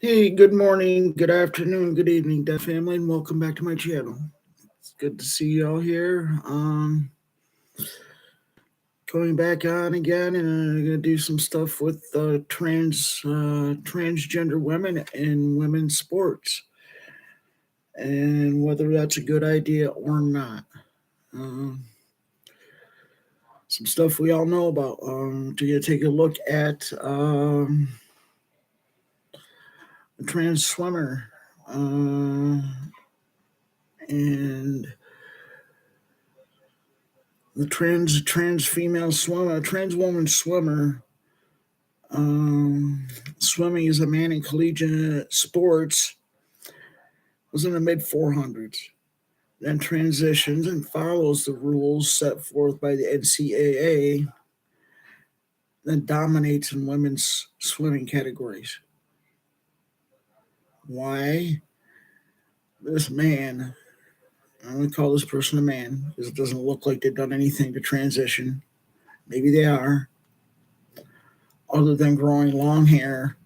Hey, good morning, good afternoon, good evening, Deaf family, and welcome back to my channel. It's good to see you all here. Going back on again, and I'm gonna do some stuff with transgender women in women's sports, and whether that's a good idea or not. Um, some stuff we all know about. To take a look at a trans swimmer, and the trans female swimmer, trans woman swimmer. Um, Swimming as a man in collegiate sports was in the mid 400s. Then transitions and follows the rules set forth by the NCAA. Then dominates in women's swimming categories. Why? This man, I only call this person a man because it doesn't look like they've done anything to transition. Maybe they are, other than growing long hair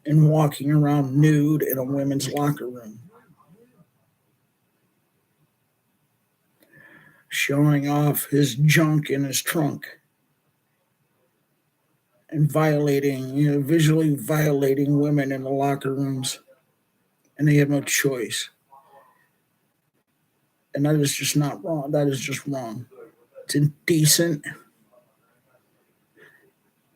and walking around nude in a women's locker room, showing off his junk in his trunk and violating, visually violating women in the locker rooms, and they have no choice. And that is just not wrong. That is just wrong. It's indecent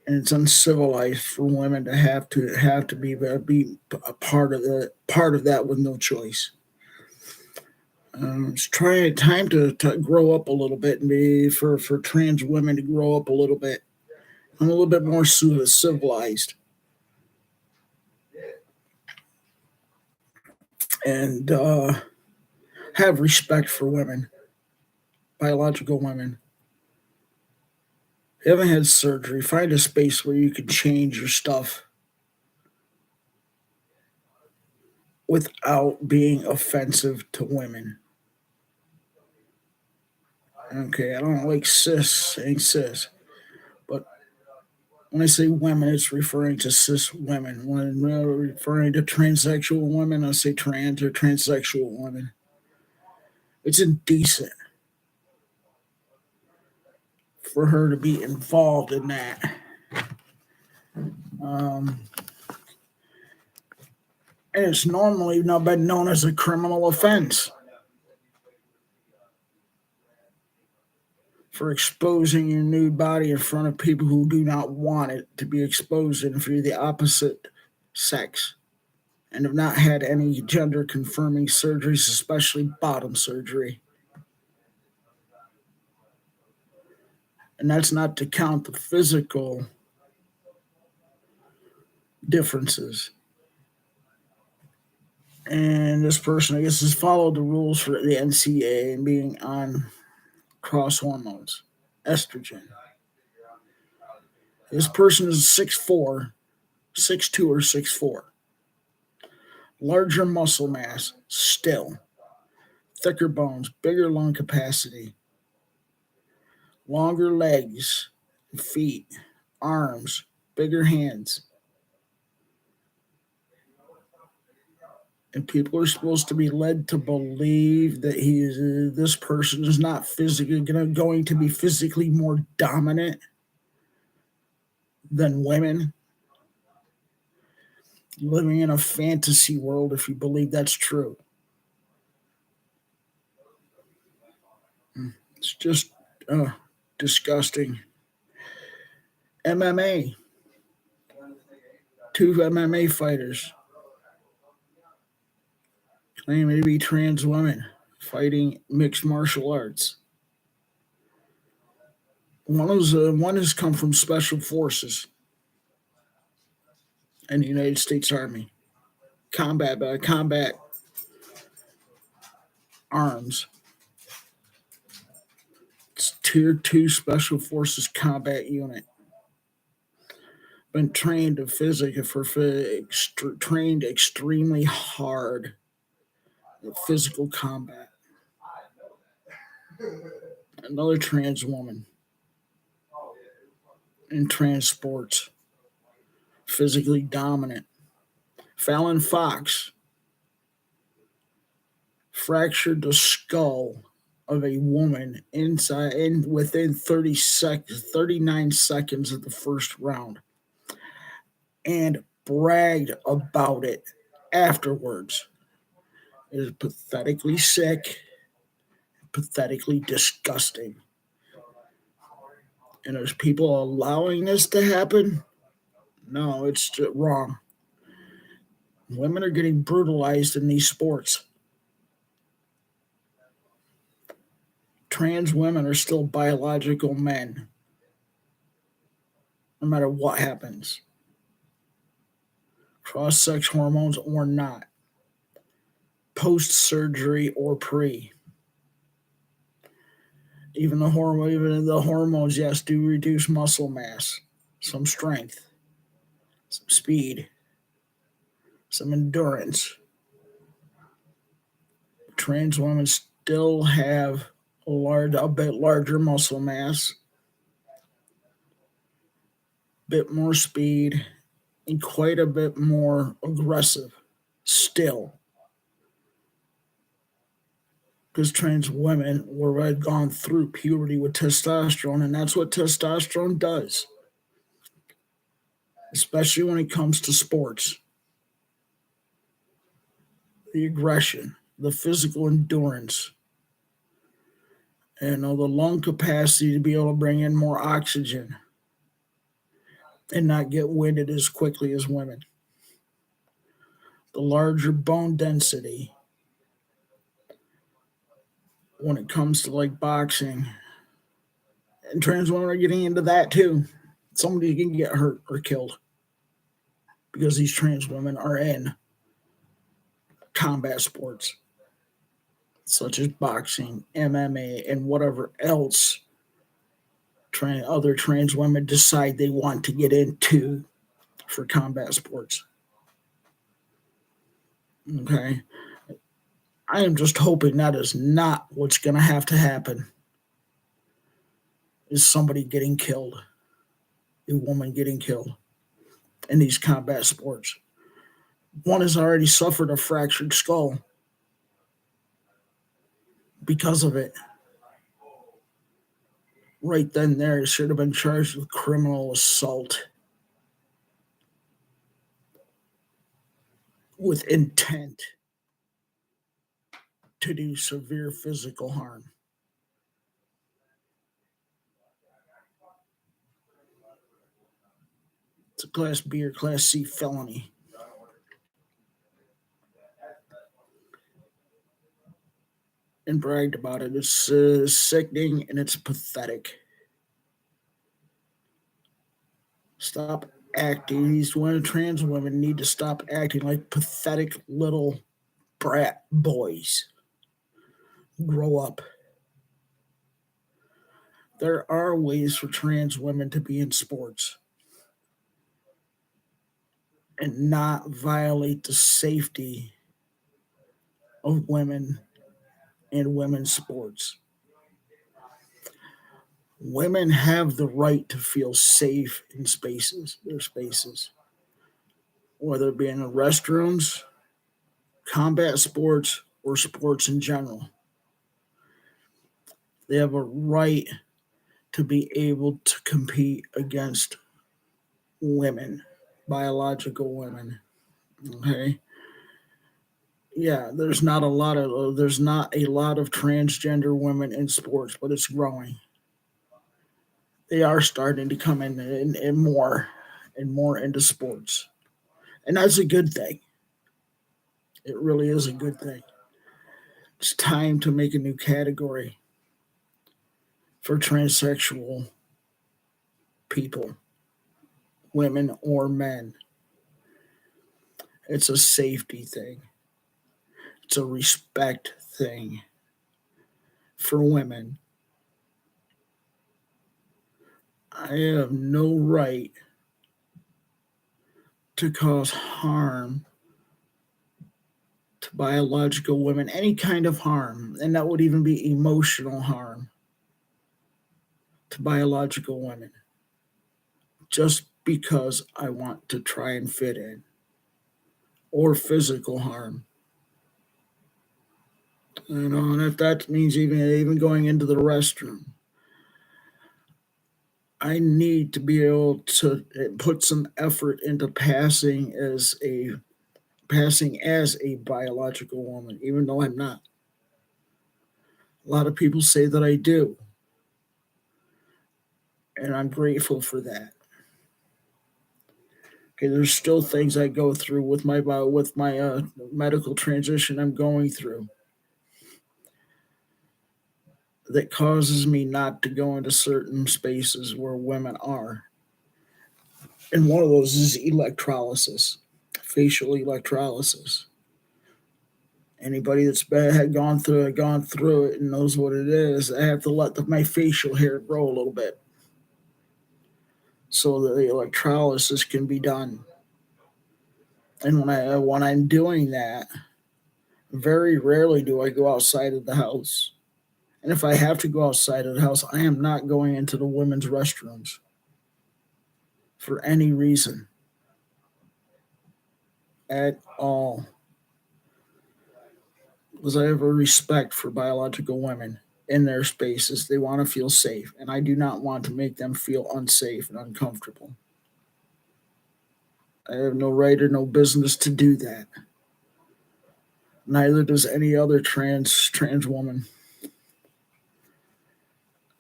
and it's uncivilized for women to have to be a part of that with no choice. It's trying time to grow up a little bit and be for trans women to grow up a little bit. I'm a little bit more civilized and have respect for women, biological women. If you haven't had surgery, find a space where you can change your stuff without being offensive to women. Okay, I don't like saying cis, but when I say women, it's referring to cis women. When referring to transsexual women, I say trans or transsexual women. It's indecent for her to be involved in that. Um, and it's normally not been known as a criminal offense for exposing your nude body in front of people who do not want it to be exposed, and if you're the opposite sex and have not had any gender confirming surgeries, especially bottom surgery. And that's not to count the physical differences. And this person, I guess, has followed the rules for the NCAA and being on cross hormones, estrogen. This person is 6'4", 6'2", or 6'4". Larger muscle mass, still. Thicker bones, bigger lung capacity, longer legs, feet, arms, bigger hands. And people are supposed to be led to believe that this person is not physically going to be physically more dominant than women. Living in a fantasy world, if you believe that's true. It's just disgusting. MMA. Two MMA fighters claiming to be trans women fighting mixed martial arts. One has come from special forces and the United States Army, combat arms. It's Tier 2 Special Forces combat unit. Been trained trained extremely hard in physical combat. Another trans woman in trans sports, physically dominant, Fallon Fox fractured the skull of a woman inside in within 39 seconds of the first round and bragged about it afterwards. It is pathetically sick, pathetically disgusting. And there's people allowing this to happen? No, it's wrong. Women are getting brutalized in these sports. Trans women are still biological men, no matter what happens. Cross sex hormones or not, post surgery or pre. Even the hormones, yes, do reduce muscle mass, some strength, some speed, some endurance. Trans women still have a bit larger muscle mass, bit more speed, and quite a bit more aggressive still. Because trans women had gone through puberty with testosterone, and that's what testosterone does, especially when it comes to sports. The aggression, the physical endurance, and the lung capacity to be able to bring in more oxygen and not get winded as quickly as women. The larger bone density when it comes to like boxing. And trans women are getting into that too. Somebody can get hurt or killed because these trans women are in combat sports such as boxing, MMA, and whatever else other trans women decide they want to get into for combat sports. Okay. I am just hoping that is not what's going to have to happen. Is somebody getting killed, a woman getting killed in these combat sports. One has already suffered a fractured skull because of it. Right then there, should have been charged with criminal assault with intent to do severe physical harm. It's a Class B or Class C felony. And bragged about it. It's sickening and it's pathetic. Stop acting. These trans women need to stop acting like pathetic little brat boys. Grow up. There are ways for trans women to be in sports and not violate the safety of women in women's sports. Women have the right to feel safe in their spaces, whether it be in the restrooms, combat sports, or sports in general. They have a right to be able to compete against women, biological women. Okay. Yeah, there's not a lot of transgender women in sports, but it's growing. They are starting to come in more and more into sports. And that's a good thing. It really is a good thing. It's time to make a new category for transsexual people, women or men. It's a safety thing. It's a respect thing for women. I have no right to cause harm to biological women, any kind of harm, and that would even be emotional harm to biological women, just because I want to try and fit in. or physical harm. And if that means even going into the restroom, I need to be able to put some effort into passing as a biological woman, even though I'm not. A lot of people say that I do, and I'm grateful for that. Okay, there's still things I go through with my medical transition I'm going through that causes me not to go into certain spaces where women are. And one of those is electrolysis, facial electrolysis. Anybody that's had gone through it and knows what it is. I have to let my facial hair grow a little bit so that the electrolysis can be done. And when I'm doing that, very rarely do I go outside of the house. And if I have to go outside of the house, I am not going into the women's restrooms for any reason at all. Because I have a respect for biological women in their spaces. They want to feel safe, and I do not want to make them feel unsafe and uncomfortable. I have no right or no business to do that. Neither does any other trans woman.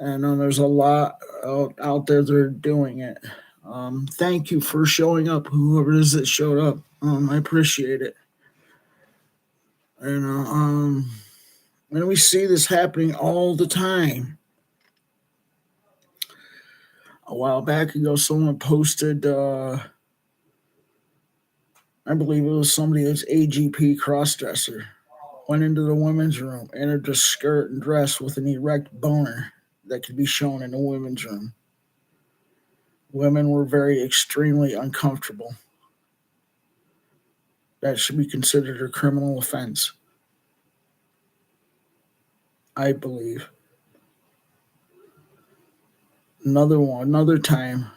And there's a lot out there that are doing it. Thank you for showing up, whoever it is that showed up. I appreciate it. And we see this happening all the time. A while back ago, someone posted, I believe it was somebody that's AGP crossdresser, went into the women's room, entered a skirt and dress with an erect boner that could be shown in the women's room. Women were very extremely uncomfortable. That should be considered a criminal offense, I believe. Another time,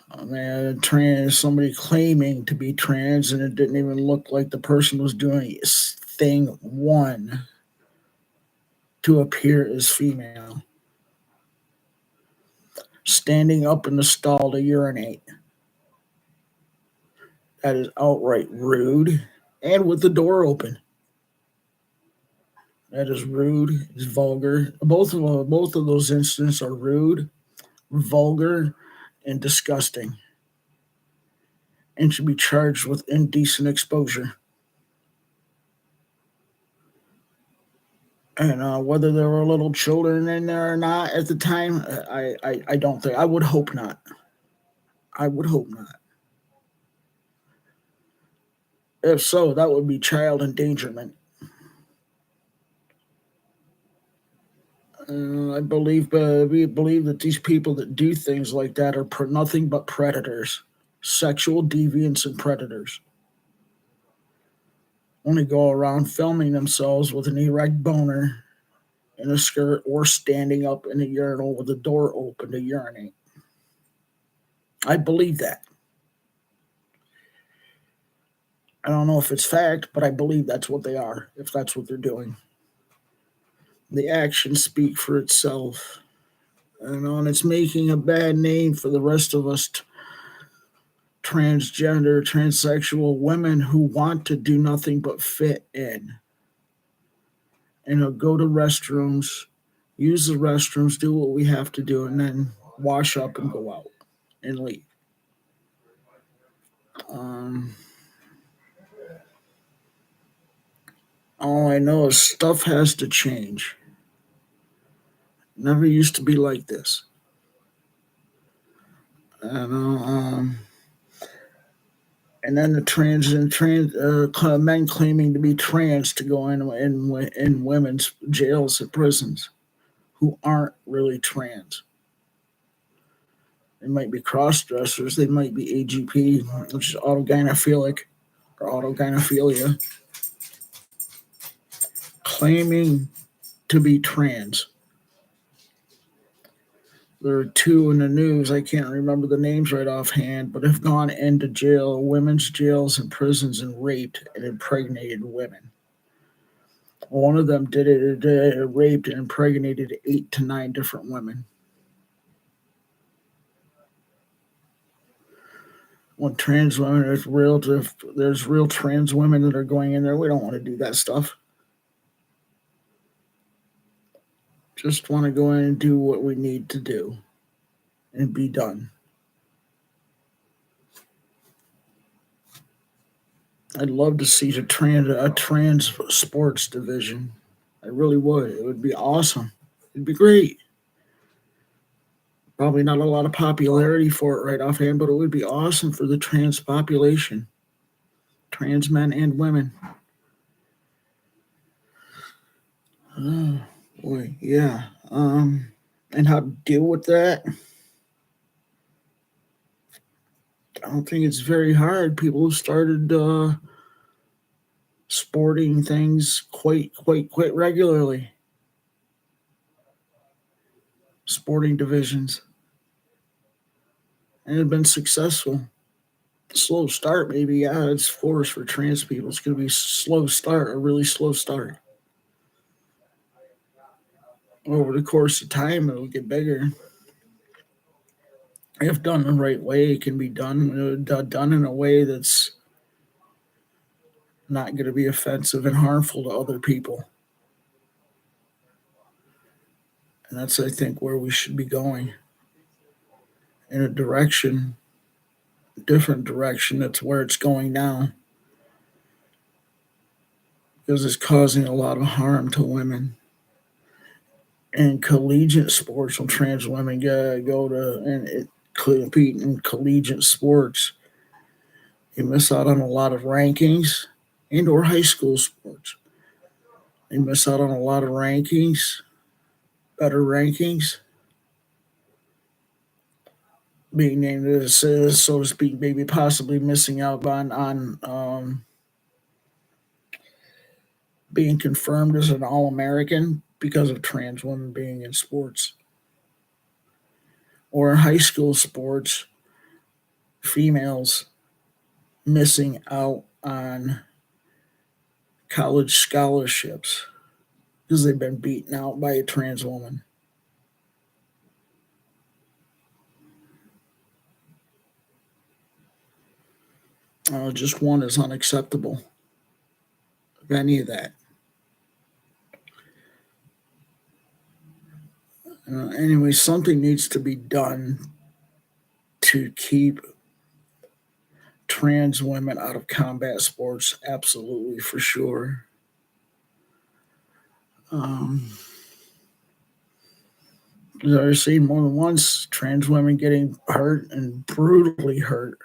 somebody claiming to be trans, and it didn't even look like the person was doing thing one to appear as female. Standing up in the stall to urinate. That is outright rude, and with the door open. That is rude. It's vulgar. Both of those incidents are rude, vulgar, and disgusting, and should be charged with indecent exposure. And whether there were little children in there or not at the time, I don't think. I would hope not. I would hope not. If so, that would be child endangerment. We believe that these people that do things like that are nothing but predators, sexual deviants and predators. Only go around filming themselves with an erect boner in a skirt or standing up in a urinal with the door open to urinate. I believe that. I don't know if it's fact, but I believe that's what they are, if that's what they're doing. The actions speak for itself. And it's making a bad name for the rest of us transgender, transsexual women who want to do nothing but fit in. Go to restrooms, use the restrooms, do what we have to do, and then wash up and go out and leave. All I know is stuff has to change. Never used to be like this. And then the men claiming to be trans to go in women's jails and prisons who aren't really trans. They might be cross dressers. They might be AGP, which is autogynephilic or autogynephilia, claiming to be trans. There are two in the news. I can't remember the names right offhand, but have gone into jail, women's jails and prisons, and raped and impregnated women. One of them did it, raped and impregnated 8 to 9 different women. When trans women, there's real trans women that are going in there. We don't want to do that stuff. Just want to go in and do what we need to do and be done. I'd love to see a trans sports division. I really would. It would be awesome. It'd be great. Probably not a lot of popularity for it right offhand, but it would be awesome for the trans population, trans men and women. Oh boy, yeah. And how to deal with that? I don't think it's very hard. People have started sporting things quite regularly. Sporting divisions, and have been successful. Slow start, maybe. Yeah, it's forced for trans people. It's going to be slow start, a really slow start. Over the course of time, it'll get bigger. If done the right way, it can be done in a way that's not going to be offensive and harmful to other people. And that's, I think, where we should be going, in a direction, different direction. That's where it's going now, because it's causing a lot of harm to women. And collegiate sports, when trans women go to and compete in collegiate sports, you miss out on a lot of rankings. And or high school sports, they miss out on a lot of rankings, better rankings, being named as, so to speak, maybe possibly missing out on being confirmed as an All-American because of trans women being in sports. Or in high school sports, females missing out on college scholarships because they've been beaten out by a trans woman. Just one is unacceptable of any of that. Anyway, something needs to be done to keep trans women out of combat sports. Absolutely, for sure. Um, I've seen more than once trans women getting hurt and brutally hurt.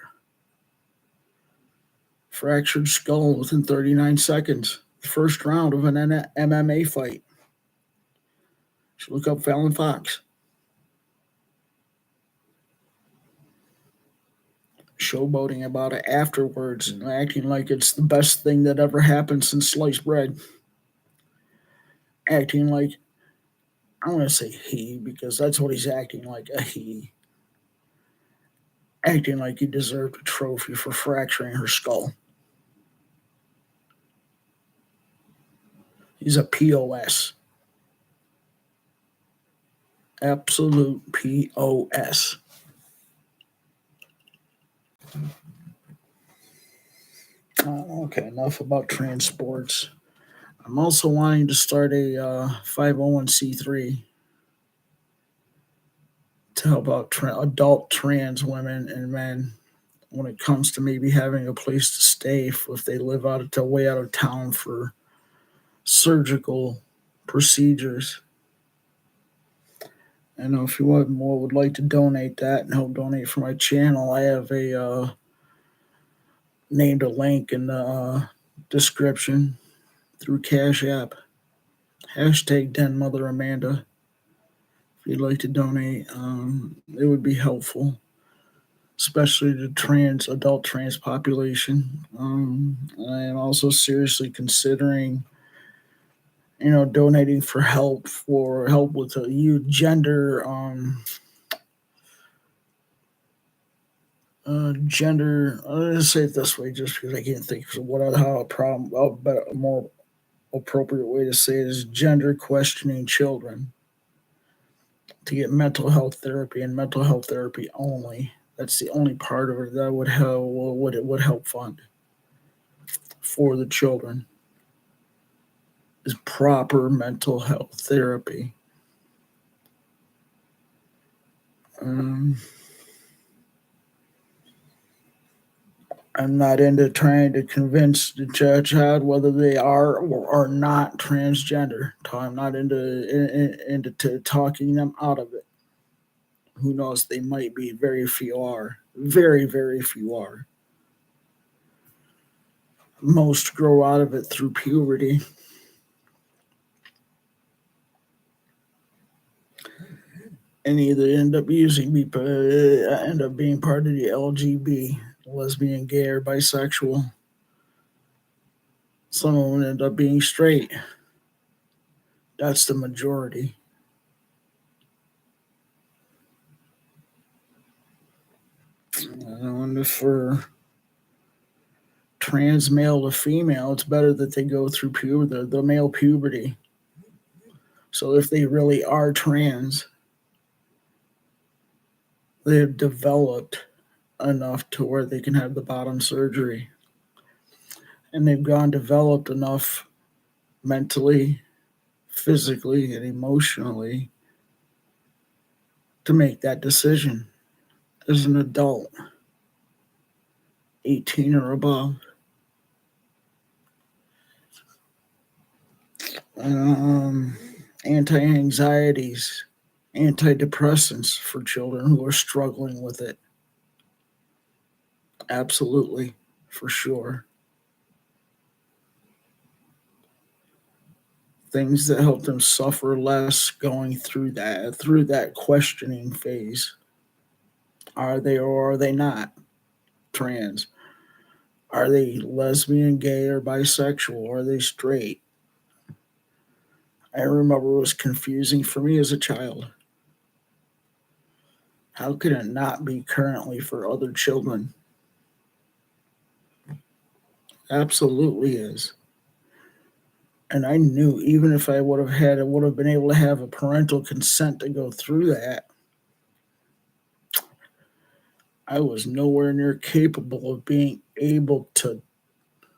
Fractured skull within 39 seconds. The first round of an MMA fight. Should look up Fallon Fox. Showboating about it afterwards and acting like it's the best thing that ever happened since sliced bread. Acting like, I want to say he, because that's what he's acting like, a he. Acting like he deserved a trophy for fracturing her skull. He's a POS. Absolute POS. Okay, enough about transports. I'm also wanting to start a 501c3 to help out adult trans women and men when it comes to maybe having a place to stay if they live way out of town for surgical procedures. I know if you would like to donate that and help donate for my channel, I have named a link in the description through Cash App. Hashtag Den Mother Amanda. If you'd like to donate, it would be helpful, especially the adult trans population. I am also seriously considering, donating for help with gender Gender. Let's say it this way, just because I can't think of how a problem. A more appropriate way to say it is gender questioning children to get mental health therapy and mental health therapy only. That's the only part of it that would help fund for the children is proper mental health therapy. Um, I'm not into trying to convince the child whether they are or are not transgender. I'm not into talking them out of it. Who knows? They might be. Very few are. Very, very few are. Most grow out of it through puberty. And either end up being part of the LGB, lesbian, gay, or bisexual. Some of them end up being straight. That's the majority. And for trans male to female, it's better that they go through the male puberty. So if they really are trans, they've developed enough to where they can have the bottom surgery. And they've gone developed enough mentally, physically, and emotionally to make that decision as an adult, 18 or above. Um, Anti-anxieties, antidepressants for children who are struggling with it. Absolutely, for sure. Things that help them suffer less going through that questioning phase. Are they or are they not trans? Are they lesbian, gay, or bisexual? Are they straight? I remember it was confusing for me as a child. How could it not be currently for other children? Absolutely is. And I knew even if I would have been able to have a parental consent to go through that, I was nowhere near capable of being able to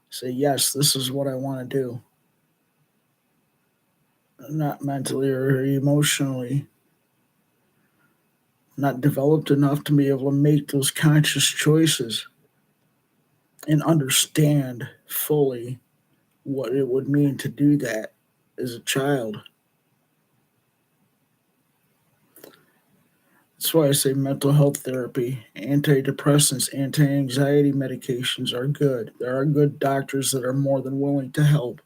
say, yes, this is what I want to do. Not mentally or emotionally, not developed enough to be able to make those conscious choices and understand fully what it would mean to do that as a child. That's why I say mental health therapy, antidepressants, anti anxiety medications are good. There are good doctors that are more than willing to help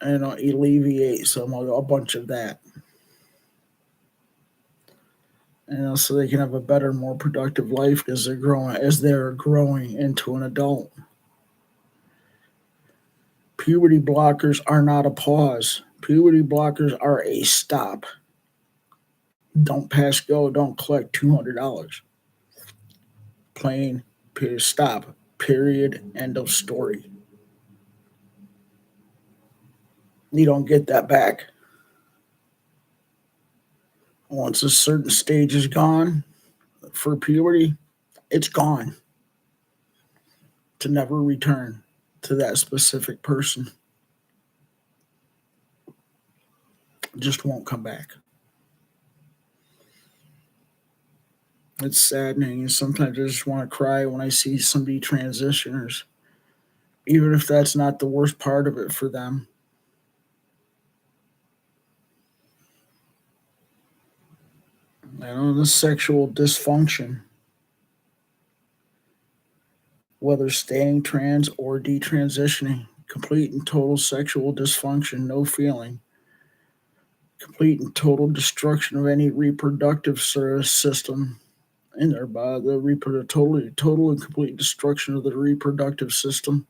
and alleviate a bunch of that. And so they can have a better, more productive life as they're growing into an adult. Puberty blockers are not a pause. Puberty blockers are a stop. Don't pass go. Don't collect $200. Plain period. Stop. Period. End of story. You don't get that back. Once a certain stage is gone for puberty, it's gone to never return to that specific person. It just won't come back. It's saddening. And sometimes I just want to cry when I see somebody transitioners, even if that's not the worst part of it for them. The sexual dysfunction, whether staying trans or detransitioning, complete and total sexual dysfunction, no feeling, complete and total destruction of any reproductive system in their body, total and complete destruction of the reproductive system.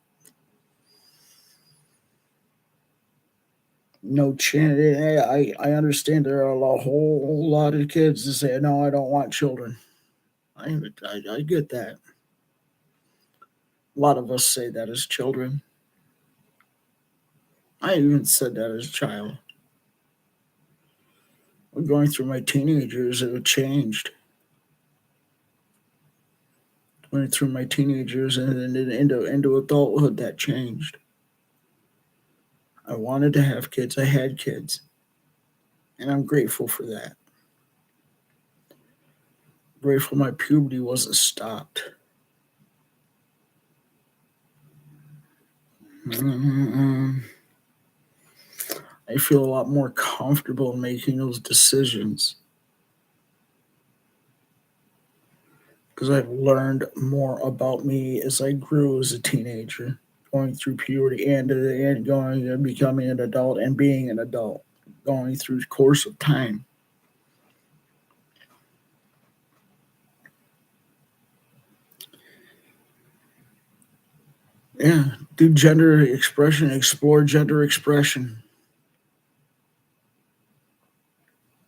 No chance. I understand there are a whole lot of kids that say, no, I don't want children. I get that. A lot of us say that as children. I even said that as a child. When going through my teenagers, it changed. Going through my teenagers and then into adulthood, that changed. I wanted to have kids. I had kids, and I'm grateful for that. Grateful my puberty wasn't stopped. Mm, I feel a lot more comfortable making those decisions because I've learned more about me as I grew as a teenager, going through puberty and going and becoming an adult and being an adult, going through the course of time. Yeah, do gender expression, explore gender expression,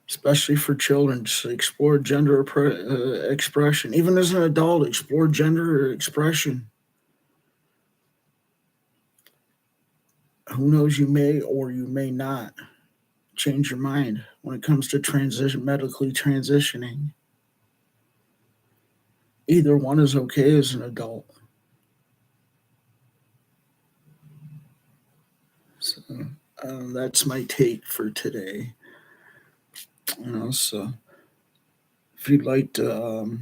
especially for children. Just explore expression. Even as an adult, explore gender expression. Who knows, you may or you may not change your mind when it comes to medically transitioning. Either one is okay as an adult. So that's my take for today. So if you'd like to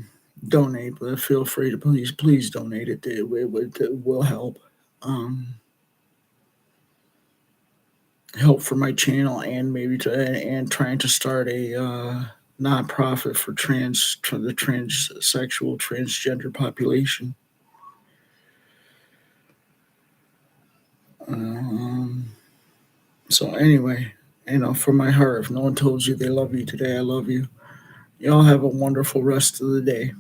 donate, but feel free to please donate it. It will help. Um, Help for my channel and maybe and trying to start a nonprofit for the transsexual transgender population. Um, so anyway, from my heart, if no one told you they love you today, I love you. Y'all have a wonderful rest of the day.